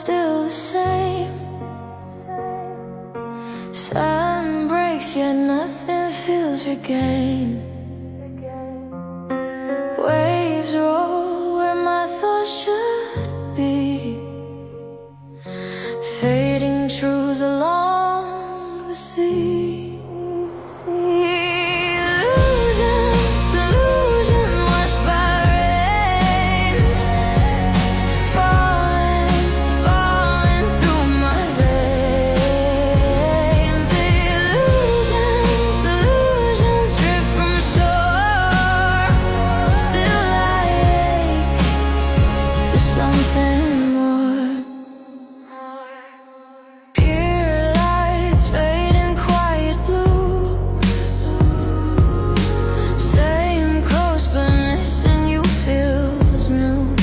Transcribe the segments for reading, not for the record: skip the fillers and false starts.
still the same. Sun breaks, yet nothing feels regained. Waves roll where my thoughts should be, fading truths along the sea. Illusions, illusions washed by rain, falling, falling through my veins. Illusions, illusions drift from shore. Still I ache for something more. Pure lights fade in quiet blue. Same coast but missing you feels new.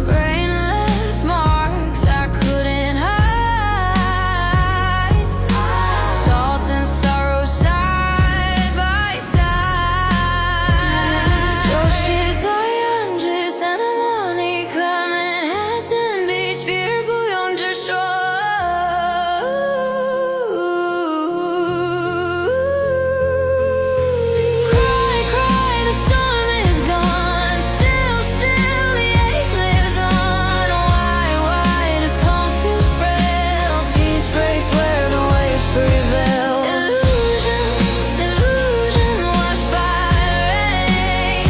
Rain left marks I couldn't hide. Salt and sorrow side by side. 조시도 현지 세레모니 Manhattan Beach 비를 부용줄 Cry, cry, the storm is gone. Still, still, the ache lives on. Why does calm feel frail? Peace breaks where the waves prevail. Illusions, illusions washed by rain,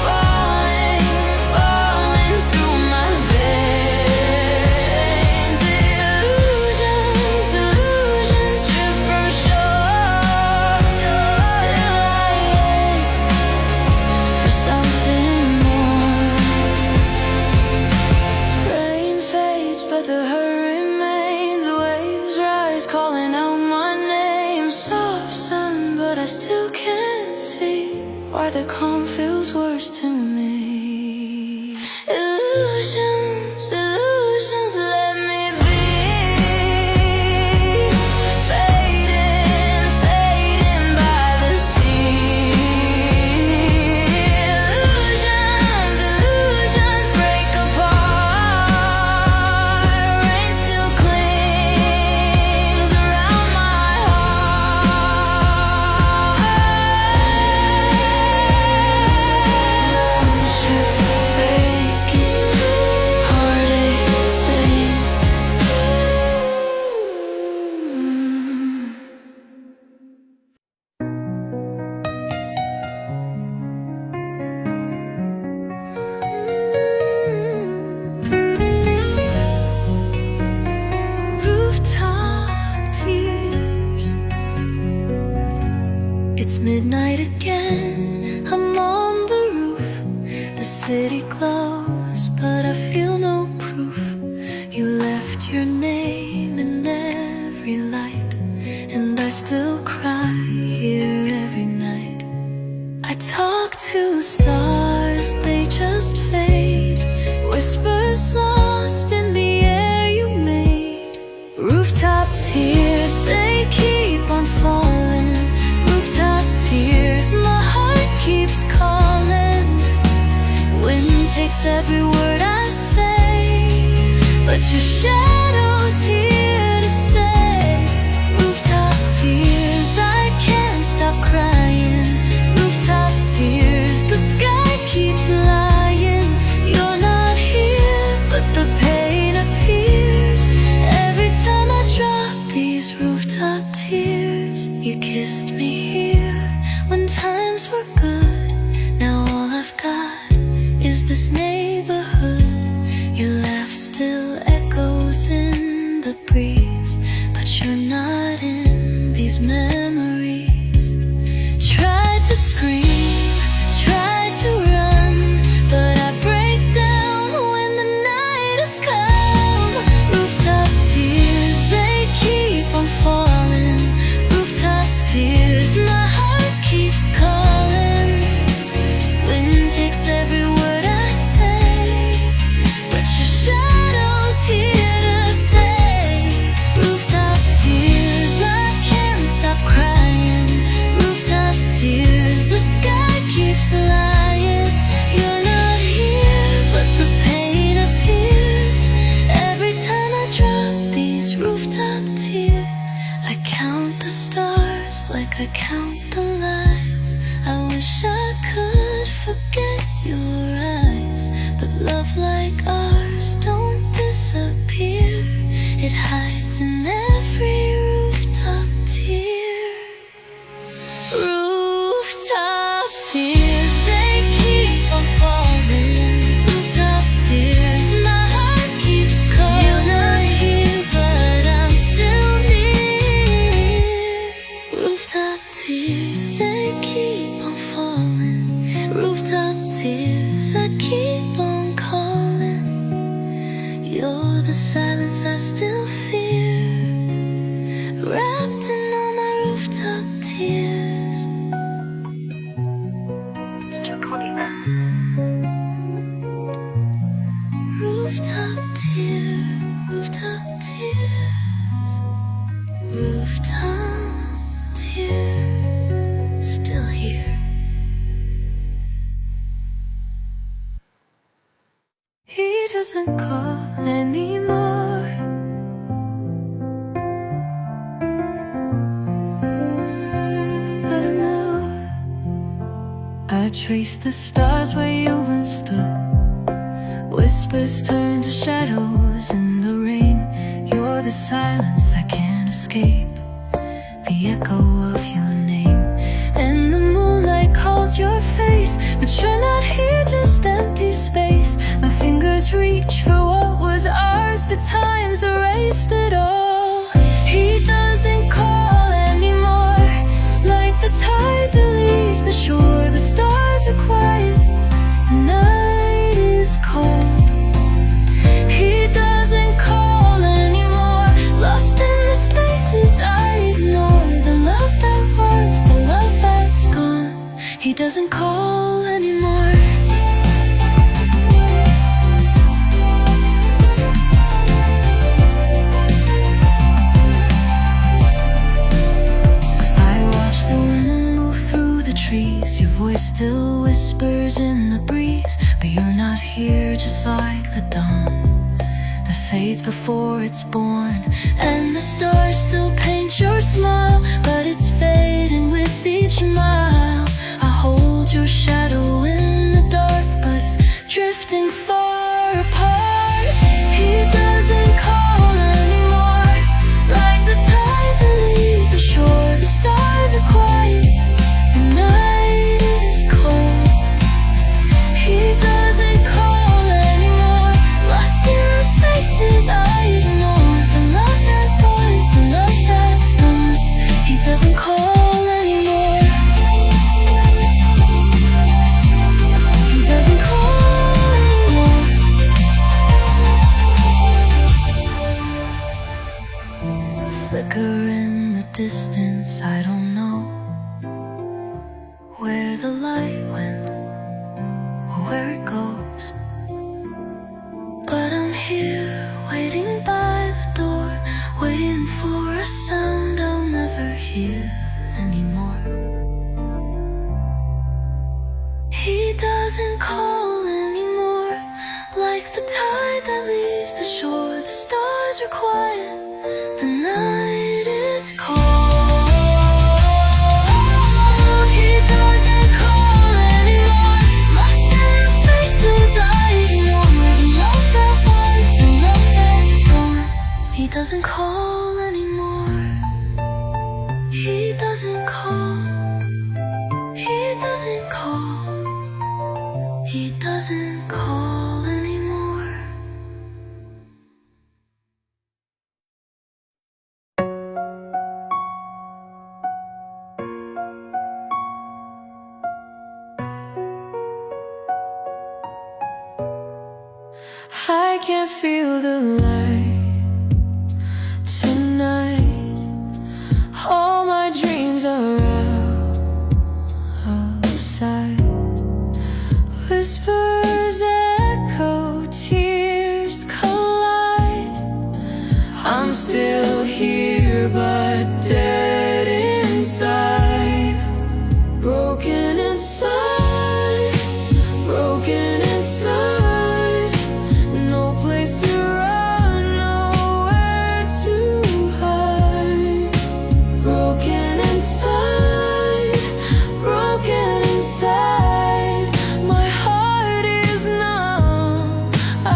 falling, falling through my veins. Illusions, illusions drift from shore. Still I ache for something more. Rain fades, but the hurt remains. Waves rise, calling out my name. Soft sun, but I still can't see why the calm feels worse to me. Illusions, illusions, let me be. Fading, fading by the sea. Illusions, illusions break apart. Rain still clings around my heart. Should fake heartache stay. Rooftop tears. It's midnight again. I'm on the roof. The city glows, but I feel no proof. You left your name in every light, and I still cry here every night. I talk to stars, they just fade. Whispers lost in the air you made. Rooftop tears, they keep on falling. Rooftop tears, my heart keeps calling. Wind takes every word I say, but your shadow's here to stay. Rooftop tears, I can't stop crying. Rooftop tears, the sky keeps lying. You're not here, but the pain appears every time I drop these rooftop tears. You kissed me here when times were good. Now all I've got is this neighborhood. like ours don't disappear. It hides in every rooftop tear. Rooftop tears, they keep on falling. Rooftop tears, my heart keeps calling. You're not here, but I'm still near. Rooftop tears, they keep on falling. Rooftop tears, I keep on calling. You're the silence I still fear, wrapped in all my rooftop tears. Rooftop tear, rooftop tears, rooftop tears, still here. He doesn't call anymore. But I know I traced the stars where you once stood. Whispers turn to shadows in the rain. You're the silence I can't escape, the echo of your name. And the moonlight calls your face, but you're not here, just empty space. My fingers reach for what was ours, but time's erased it all. He doesn't call anymore, like the tide that leaves the shore. The stars are quiet, the night is cold. He doesn't call anymore, lost in the spaces I ignore. The love that was, the love that's gone. He doesn't call anymore. I watch the wind move through the trees. Your voice still whispers in the breeze, but you're not here, just like the dawn that fades before it's born. And the stars still paint your smile, but it's fading with each mile. I hold your shadow in the dark, but it's drifting far apart. He doesn't call anymore, like the tide that leaves the shore. The stars are quiet, the night is cold. He doesn't call anymore, lost in the spaces I ignore. The love that was, the love that's gone. He doesn't call anymore. He doesn't call anymore. A flicker in the distance, I don't know where the light went or where it goes, but I'm here, waiting by the door, waiting for a sound I'll never hear anymore. He doesn't call anymore, like the tide that leaves the shore. The stars are quiet, the night is cold. He doesn't call anymore, lost in the spaces I ignore. The love that was, the love that's gone. He doesn't call anymore. He doesn't call. He doesn't call. He doesn't call anymore. I can't feel the light tonight. All my dreams are outside. Whispers echo, tears collide. I'm still here, but dead inside. Broken inside, broken inside. No place to run, nowhere to hide. Broken inside, broken inside. My heart is numb, I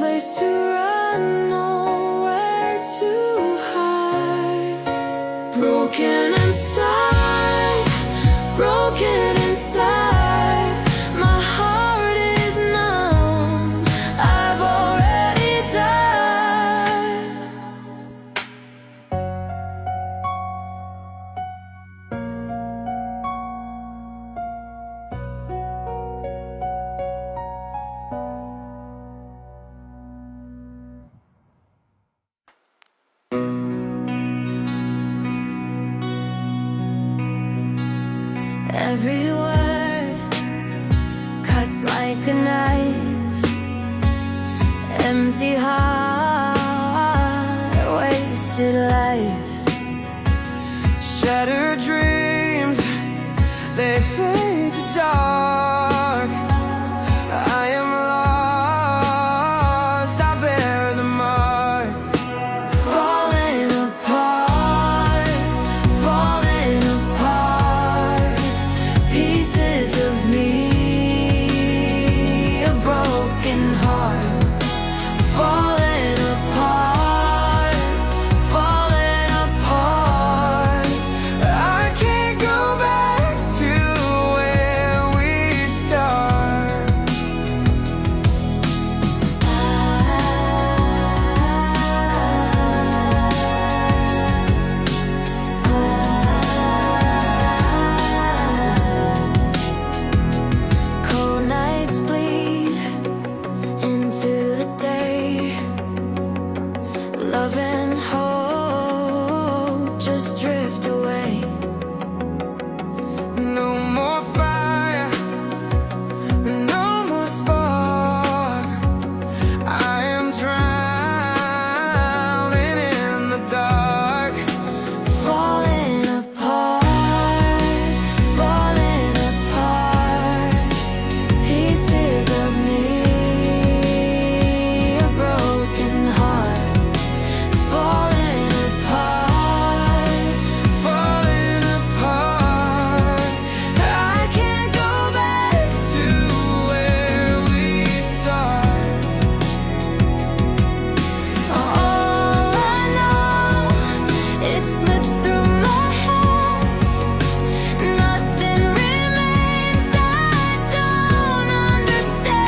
place to run, nowhere to hide. Broken inside, broken inside. My heart is numb, I've already died. Every word cuts like a knife. Empty heart, wasted life. Shattered dreams, they fade to dark. I am lost, I bear the mark. Falling apart, falling apart. Pieces of me, a broken heart. Falling apart, falling apart. I can't go back to where we start. Cold nights bleed into the day. Love and hope just drift away. No more fire, no more spark. I am drowning in the dark. Falling apart, falling apart. Pieces of me, a broken heart. Falling apart, Falling apart. I can't go back to where we start. all I know, it slips through my hands. Nothing remains, I don't understand.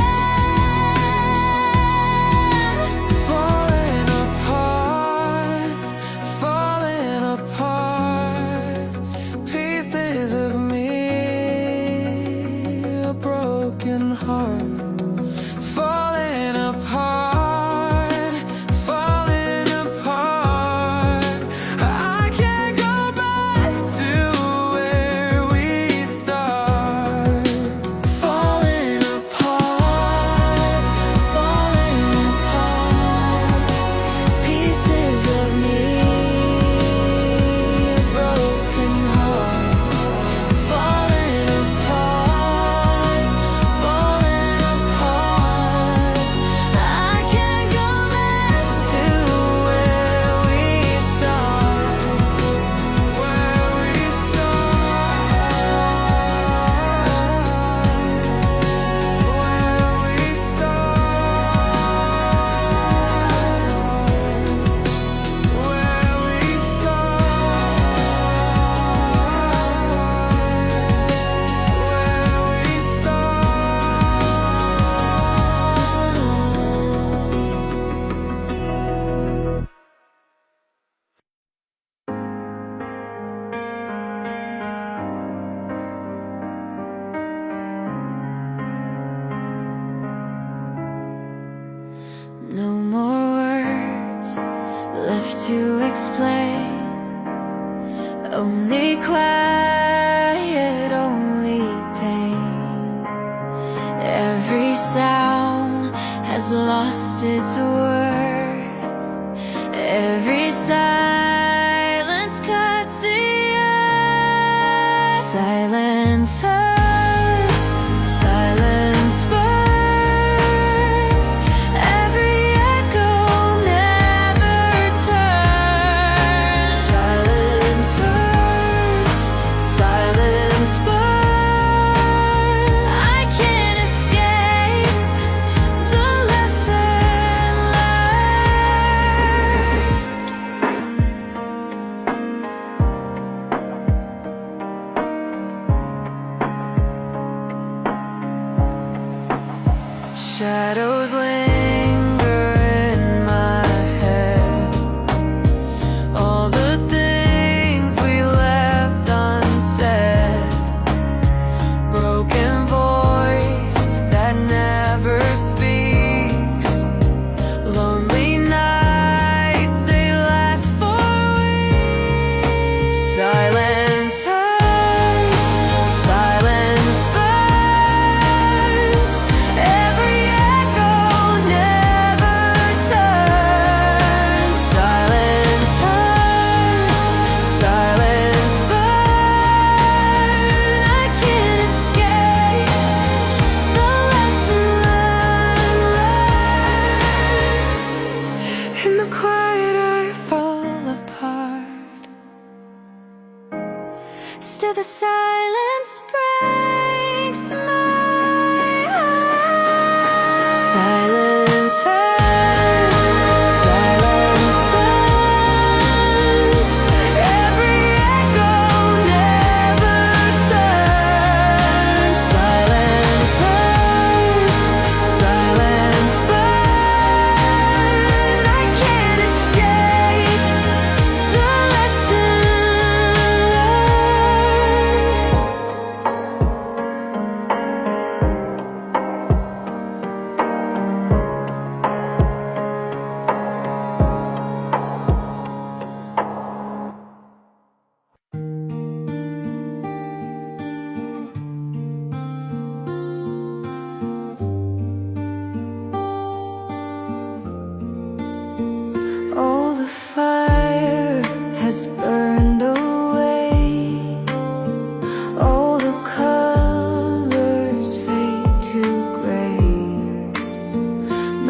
Falling apart, falling apart. Pieces of me, a broken heart. Falling apart, falling apart. I can't go back to where we start. Falling apart, falling apart. Pieces of me, a broken heart. Falling apart, falling apart. I can't go back to where we start. Where we No more words left to explain. Only quiet, only pain. Every sound has lost its worth. Every silence cuts the earth. Silence hurts, silence burns. Every echo never turns. Silence hurts, silence burns. I can't escape the lesson fire has burned away. All the colors fade to gray.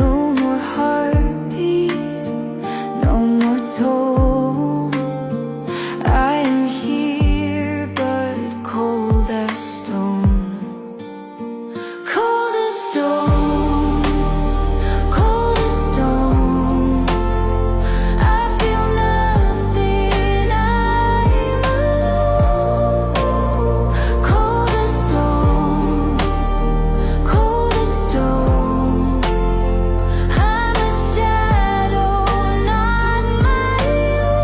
No more heartbeat, no more tone. I am here but cold as stone. Cold as stone, cold as stone. I feel nothing, I'm alone. Cold as stone, cold as stone. I'm a shadow, not my own.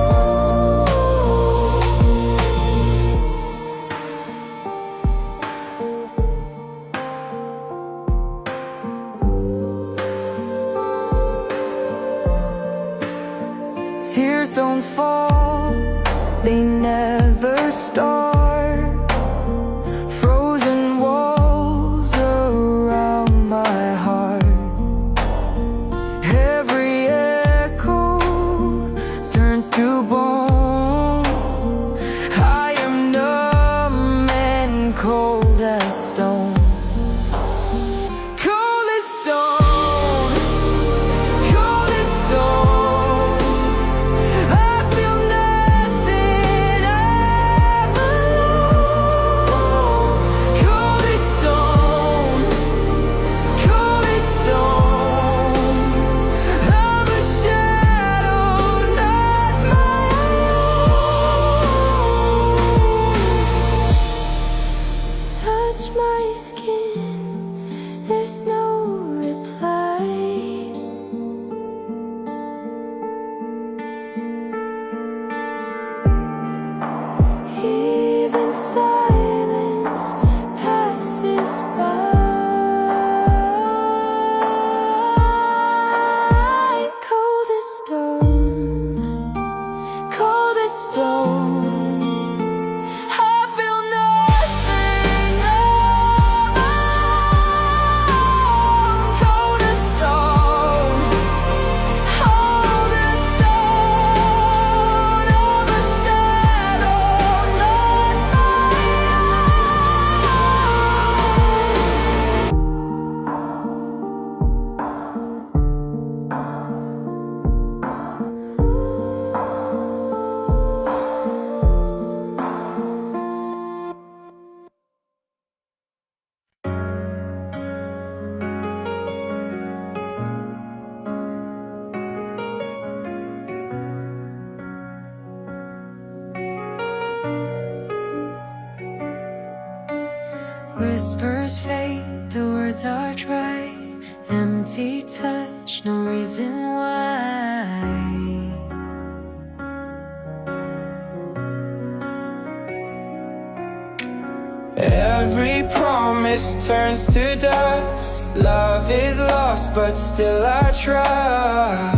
Tears don't fall, they never start. Frozen walls around my heart. Every echo turns to bone. I am numb and cold as stone. Cold as stone, cold as stone. I feel nothing, I'm alone. Cold as stone, cold as stone. I'm a shadow, not my own. Touch my skin, there's no reply. Even silence passes by. Cold as stone, cold as stone. I feel nothing, I'm alone. Cold as stone, cold as stone. I'm a shadow, not my Whispers fade, the words are dry. Empty touch, no reason why. Every promise turns to dust. Love is lost, but still I try.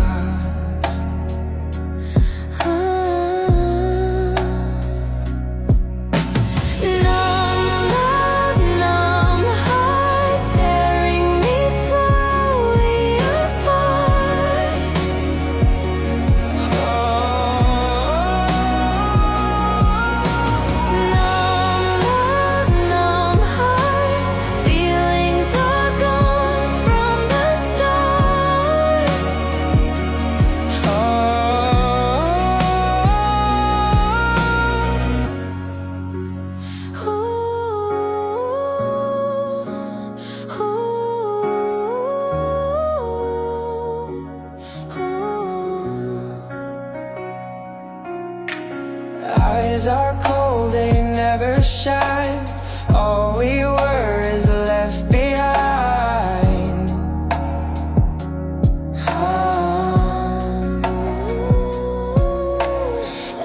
Numb love, numb heart, tearing me slowly apart. Numb love, numb heart, feelings are gone from the start. Eyes are cold, they never shine. All we were is left behind.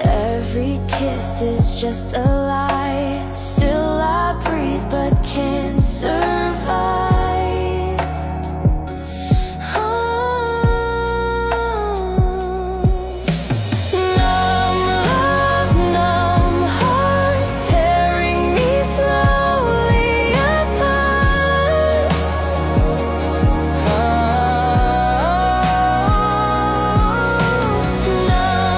Every kiss is just a lie. Still I breathe but can't survive. Numb love, numb heart, tearing me slowly apart. Numb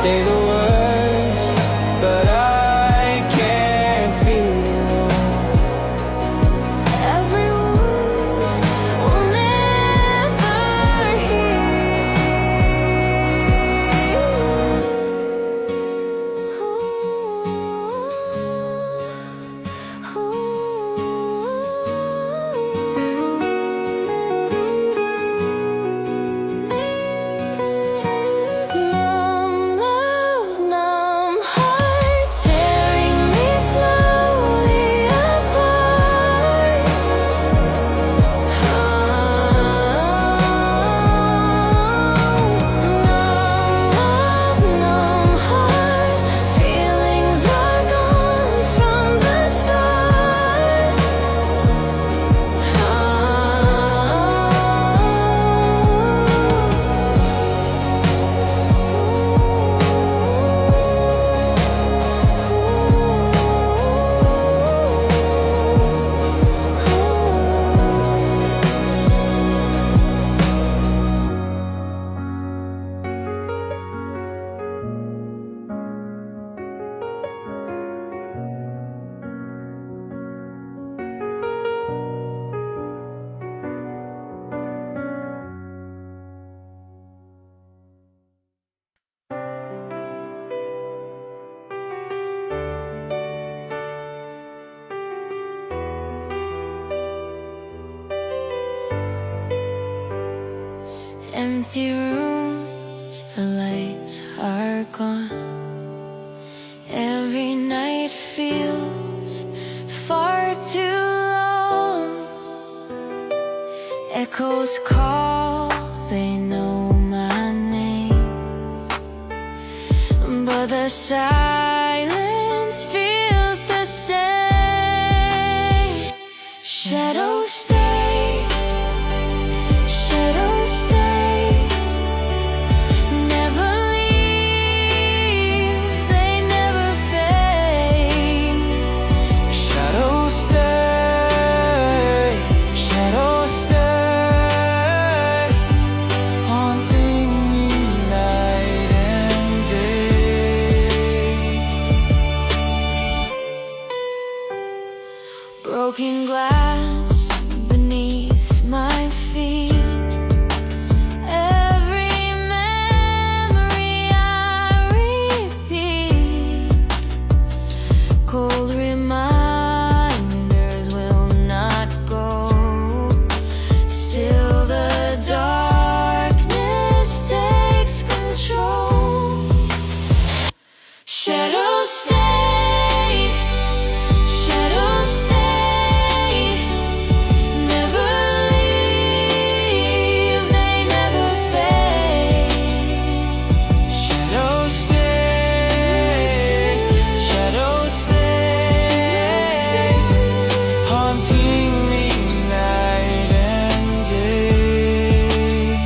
say the words, but I can't feel. Every wound will never Numb love, numb heart, tearing me slowly apart. Numb love, numb heart, feelings are gone from the start. Empty rooms, the lights are gone. Every night feels far too long. Echoes call, they know my name, but the silence feels the same. Shadows stay, shadows stay, never leave, they never fade. Shadows stay, shadows stay, haunting me night and day. Broken glass beneath my feet. Every memory I repeat. Cold reminders will not go. Still the darkness takes control. Shadows stay, shadows stay, never leave, they never fade. Shadows stay, shadows stay, haunting me night and day.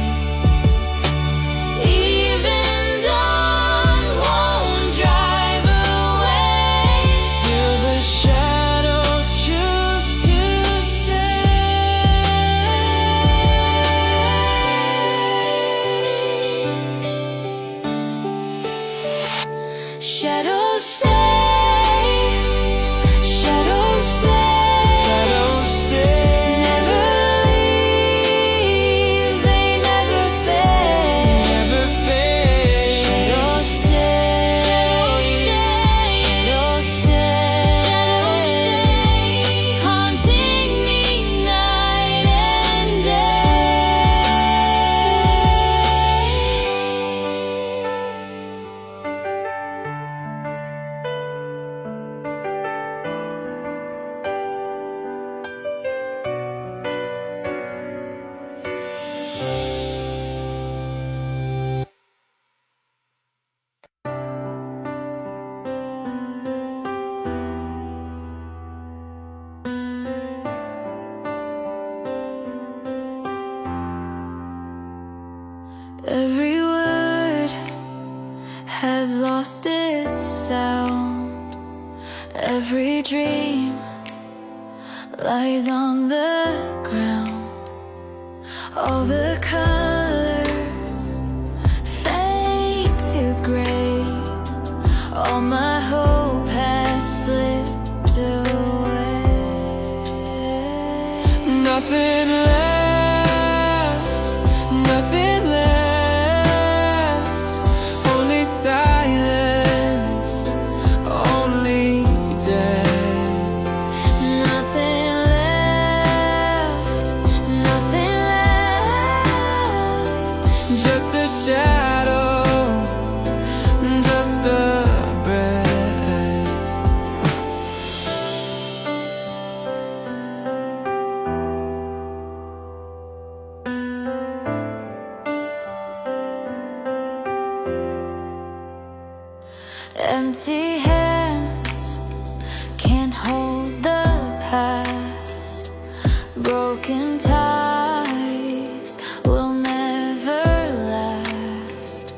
Even dawn won't drive away. Still the shadows choose to stay. Shadows stay, shadows stay, Shadows stay, never leave, they never fade. never fade. Shadows stay, shadows stay, haunting me night and day. Every word has lost its sound. Every dream lies on the ground. All the colors fade to gray. Nothing left, nothing left. Only silence, only death. Nothing left, nothing left. Just a shadow, just a breath. Empty hands can't hold the past. Broken ties will never last.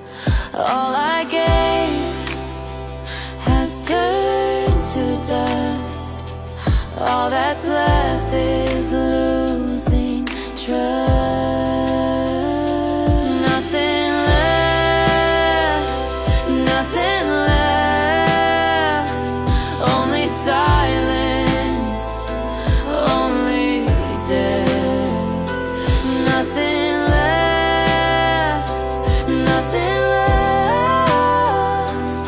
All I gave has turned to dust. All that's left is losing trust. Nothing left, nothing left. Only silence, only death. Nothing left, nothing left.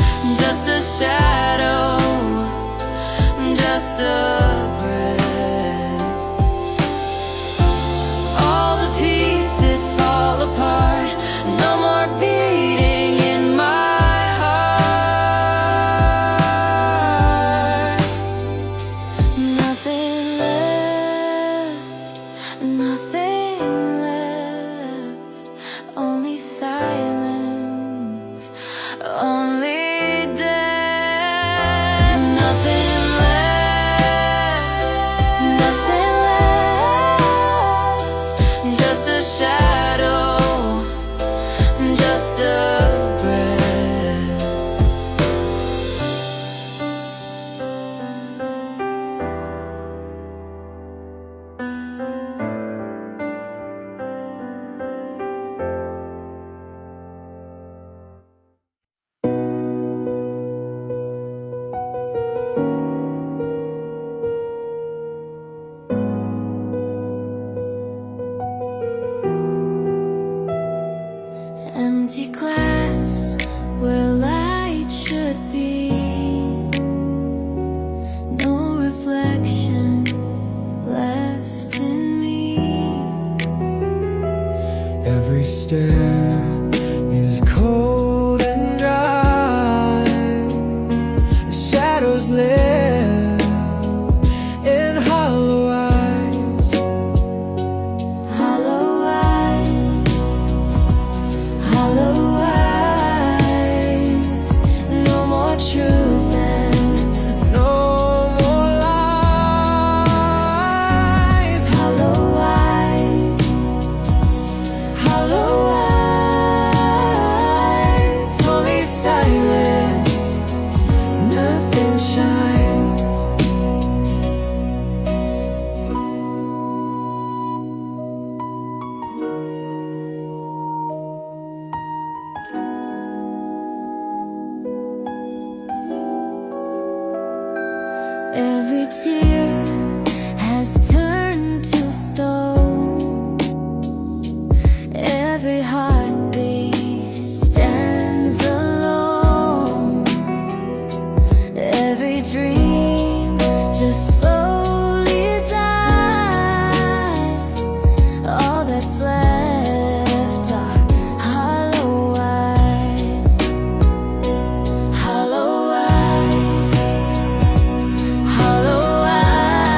Just a shadow, just a breath. All the pieces fall apart. No more beating in my heart. Nothing left, nothing left. Only silence, only death. Nothing left, nothing left. Just a shadow, just a breath. Empty glass where light should be. No reflection left in me. Every stare is cold and dry. The shadows live in hollow eyes. Hollow eyes, hollow eyes. No more truth and No more lies. hollow eyes, hollow eyes. Only silence, nothing shines. Every tear has turned to stone. Every heartbeat stands alone. Every dream just slowly dies. All that's left are hollow eyes. Hollow eyes, hollow eyes.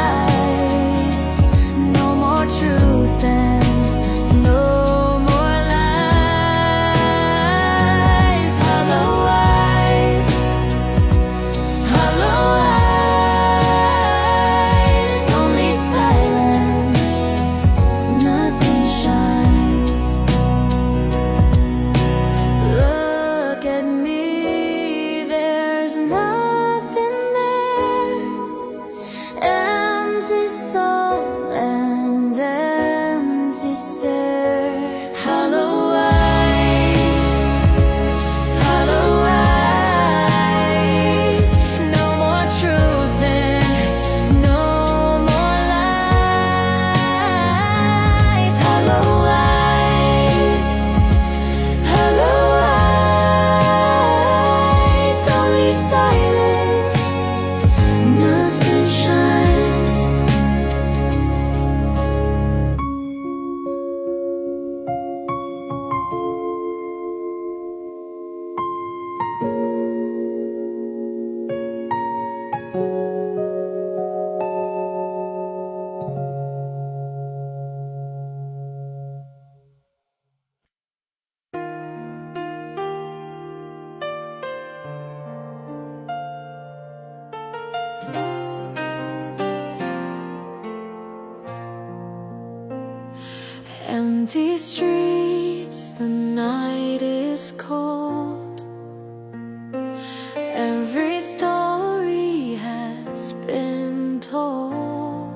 Empty streets, the night is cold. Every story has been told.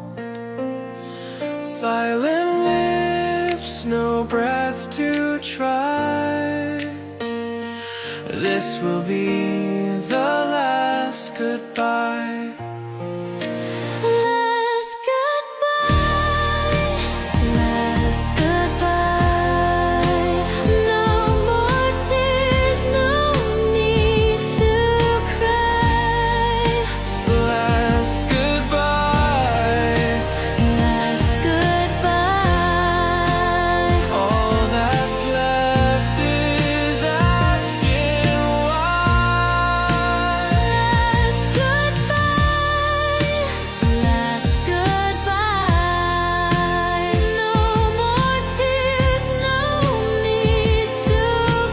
Silent lips, no breath to try. This will be the last goodbye. Last goodbye, last goodbye. No more tears, no need to cry. Last goodbye, Last goodbye. all that's left is asking why. Last goodbye, last goodbye. No more tears, no need to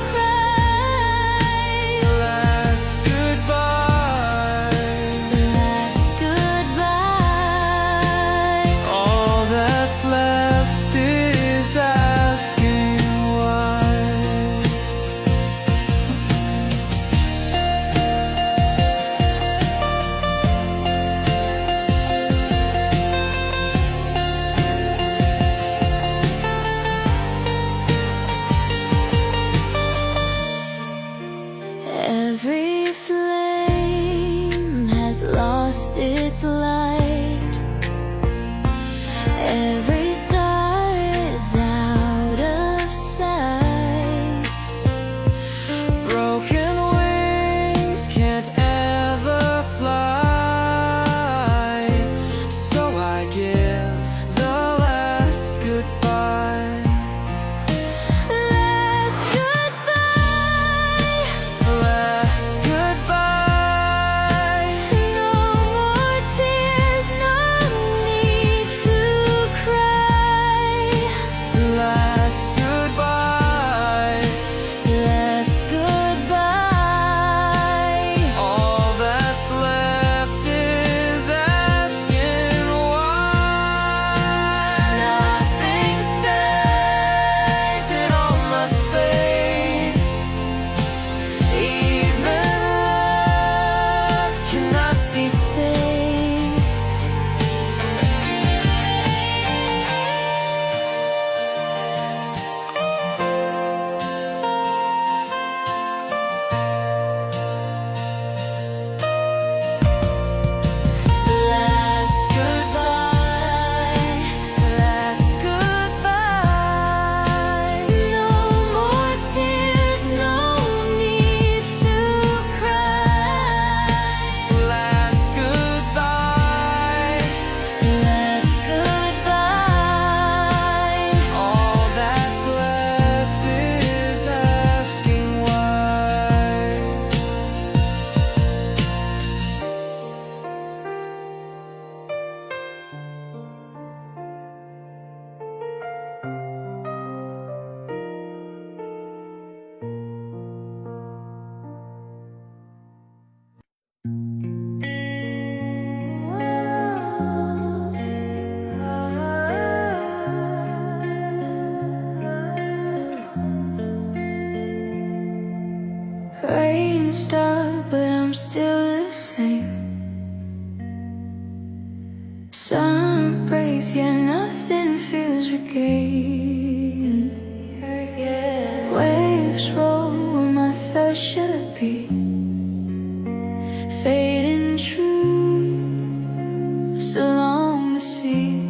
cry. Last goodbye, Last goodbye. all that's left is asking why. Every flame has lost its light. Every star is out of sight. Broken wings can't ever fly, so I give the last goodbye. Last goodbye. Last goodbye, No more tears, no need to cry. last goodbye, Last goodbye. all that's left is asking why. Nothing stays, it all must fade. Even love Cannot be saved. Last goodbye, last goodbye, no more tears, no need to cry. last goodbye, Last goodbye. all that's left is asking why. Rain stopped, but I'm still the same. Sun breaks, yet nothing feels regained. Waves roll where my thoughts should be. Fading truths along the sea.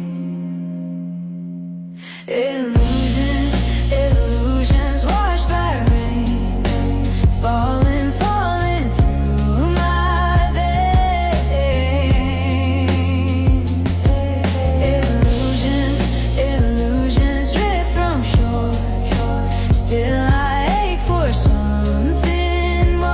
Illusions, illusions washed by rain. Falling, falling through my veins. Illusions, illusions drift from shore. Still I ache for something more.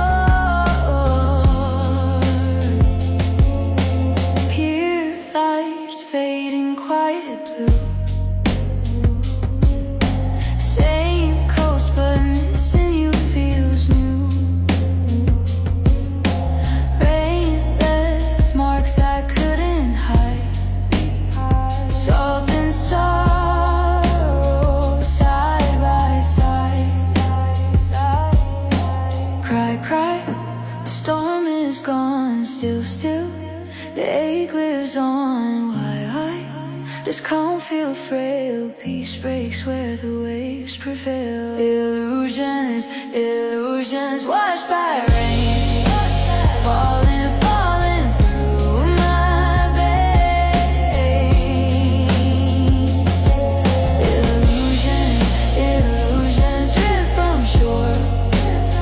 The storm is gone, still, the ache lives on. Why I just can't feel frail. Peace breaks where the waves prevail. Illusions, illusions washed by rain, falling, falling through my veins. Illusions, illusions drift from shore.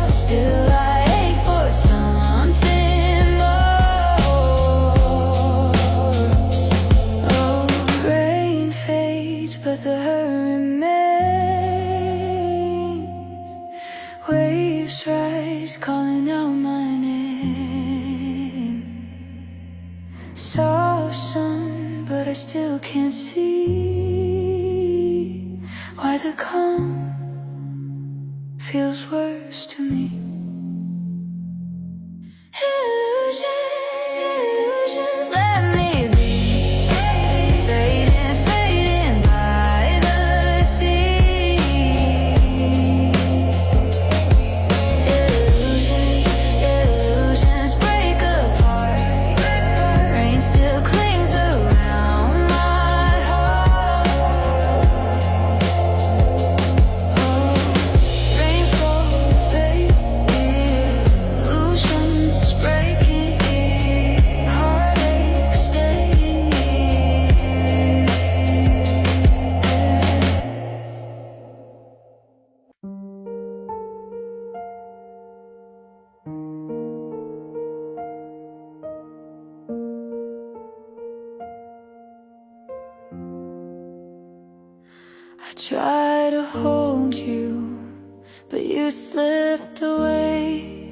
Still I ache for something more. Oh, rain fades, but the hurt remains. Waves rise, calling out my name. Soft sun, but I still can't see why the calm feels worse to me. Illusions, illusions, let me be. Fading, fading by the sea. Illusions, illusions break apart. Rain still clings around my heart. Oh, rainfall fade, illusions breaking here, heartache staying here. I try to hold you, but you slipped away.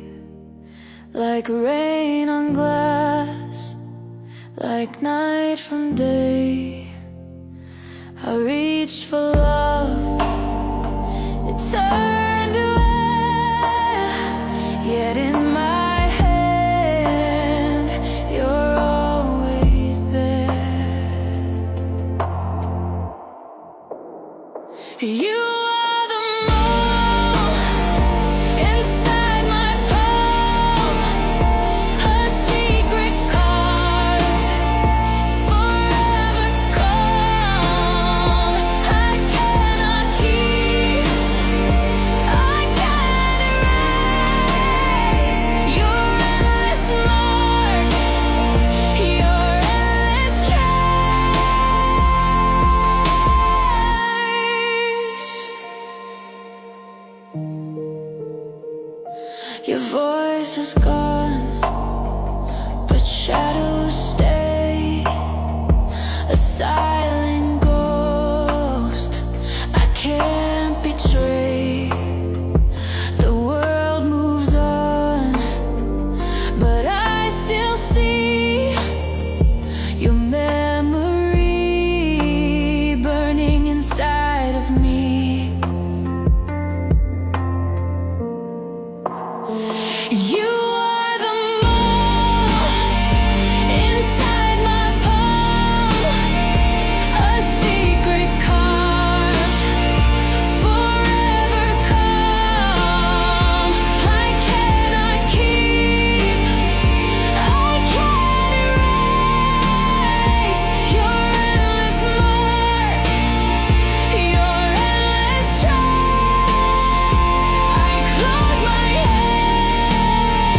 Like rain on glass, like night from day. I reached for love, it turned away. Yet in my hand, you're always there. You are the moon inside my palm, a secret carved, forever calm. I cannot keep, I can't erase your endless mark, your endless trace. Your voice is gone, but shadows stay. A silent ghost I can't betray. The world moves on, but I still see your memory burning inside of me. You are the moon inside my palm, a secret carved, forever calm. I cannot keep, I can't erase your endless mark, your endless trace. I close my eyes.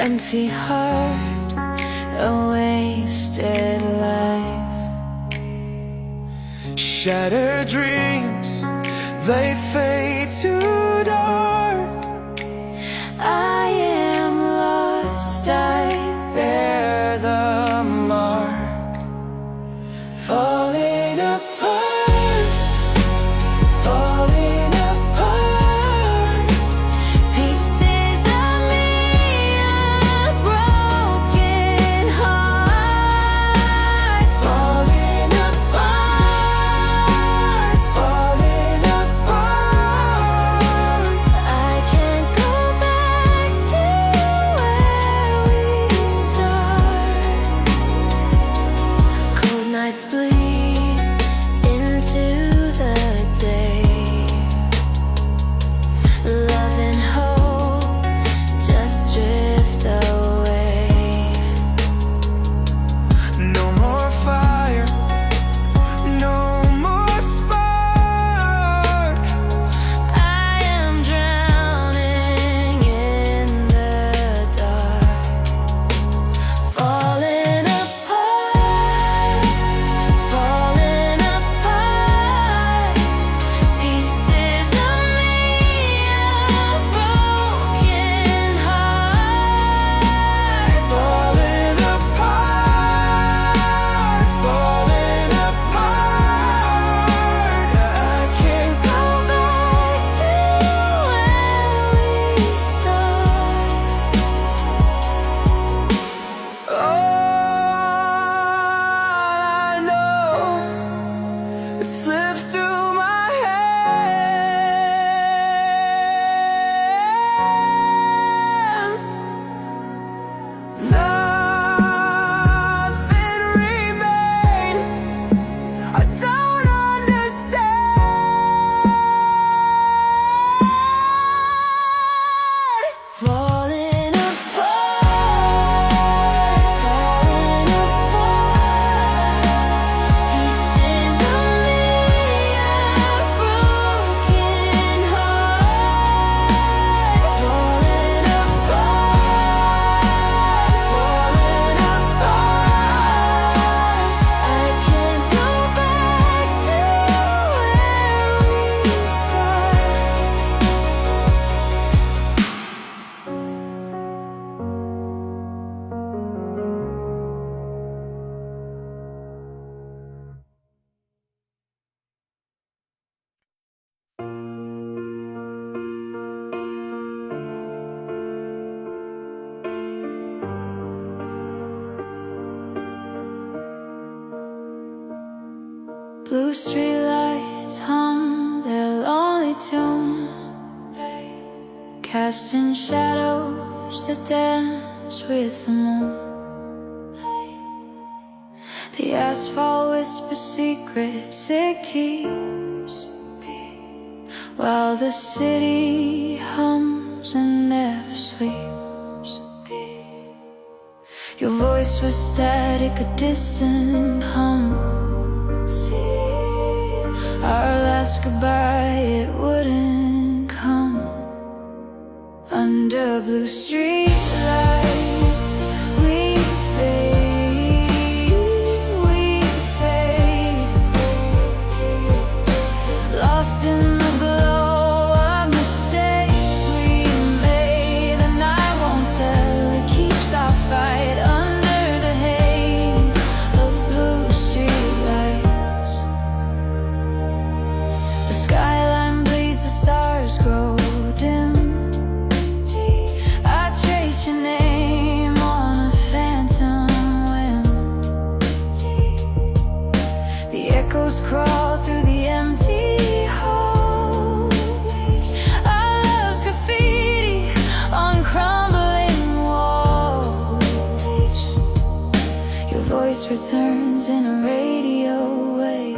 empty heart, a wasted life. Shattered dreams, they fade to dark. I am lost, I bear the mark. Falling apart, falling apart. Pieces of me, a broken heart. Falling apart, falling apart. I can't go back to where we start. Cold nights bleed into the day. Love and hope just drift away. No more fire, no more spark. I am drowning in the dark. Falling apart, falling apart. Pieces of me, a broken heart. Falling apart, falling apart. I can't Go back to where we start. All I know, it slips through my hands. Nothing remains. I don't understand. Falling apart, falling apart. Pieces of me, a broken heart. Falling apart, falling apart. I can't go back to where we started. Blue streetlights hum their lonely tune, casting shadows that dance with the moon. The asphalt whispers secrets it keeps, while the city hums and never sleeps. Your voice was static, a distant hum. Our last goodbye, it wouldn't come. Under blue streetlights, we fade, we fade. Lost in the glow of mistakes we made. The night won't tell, it keeps our fight under the haze of blue streetlights. The skyline bleeds, the stars grow dim. I trace your name on a phantom whim. The echoes crawl through the empty hallways. Our love's graffiti on crumbling walls. Your voice returns in a radio wave.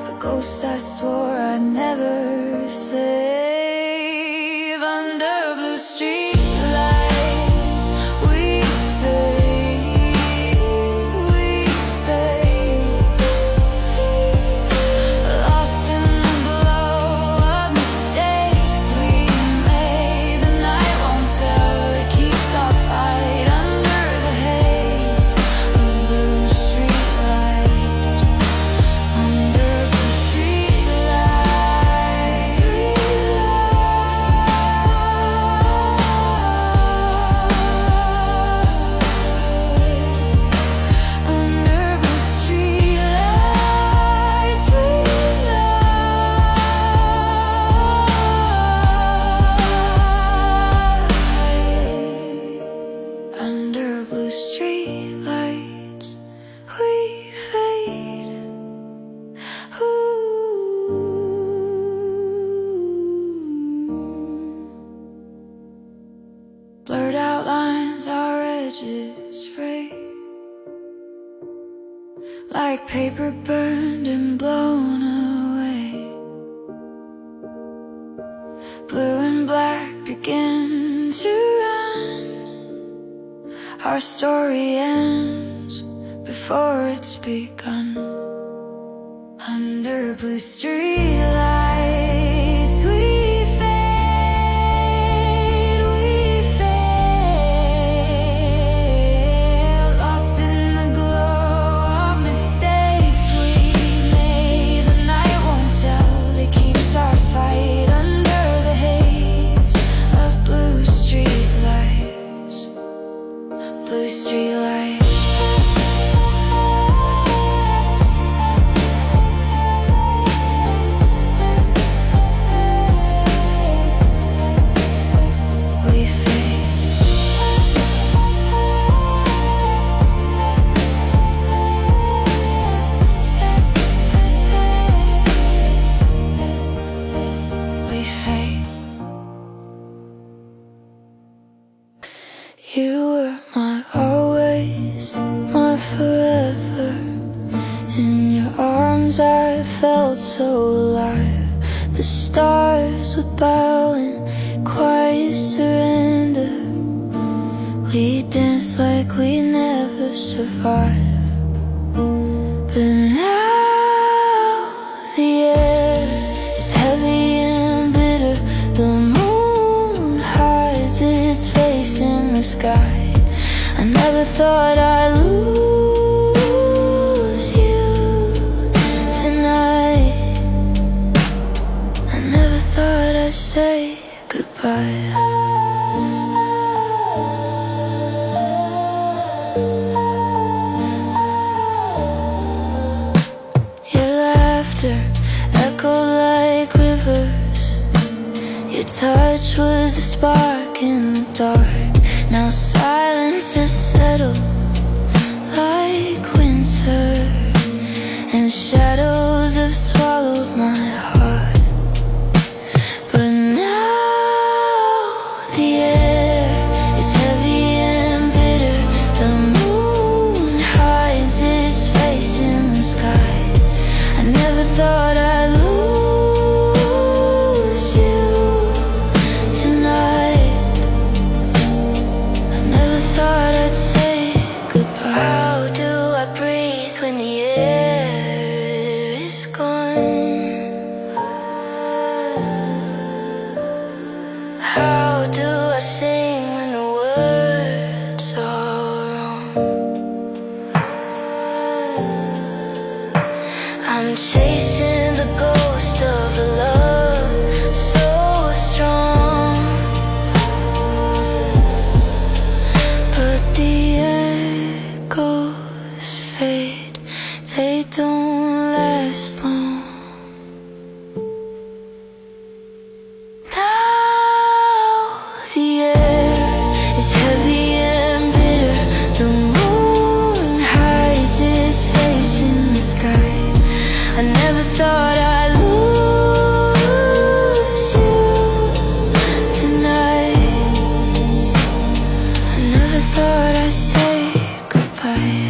A ghost I swore I'd never save. Under blue streetlights, we fade, we fade. Lost in the glow of mistakes we made. The night won't edges fray, like paper burned and blown away. Blue and black begin to run. Our story ends before it's begun. Under blue streetlights we fade, lost in the glow of mistakes we made. The night won't tell, it keeps our fight under the haze of blue streetlights, blue streetlights. You were my always, my forever. In your arms I felt so alive. The stars would bow in quiet surrender. We danced like we never survived. But now the air is heavy and bitter. The moon hides its face in the sky. I never thought I'd lose you tonight. I never thought I'd say goodbye. Echoed like rivers. Your touch was a spark in the dark. Now silence has settled like winter, and shadows have swallowed my heart. But now the air is heavy and bitter. The moon hides its face in the sky. I never thought I'd lose you tonight. I never thought I'd say goodbye. How do I breathe when the air is gone? How do I sing when the words are wrong? I'm chasing the ghost of a love so strong, but the echoes fade, they don't last long. Now the air is heavy and bitter. The moon hides its face in the sky. I never thought I'd lose you tonight. I never thought I'd say goodbye.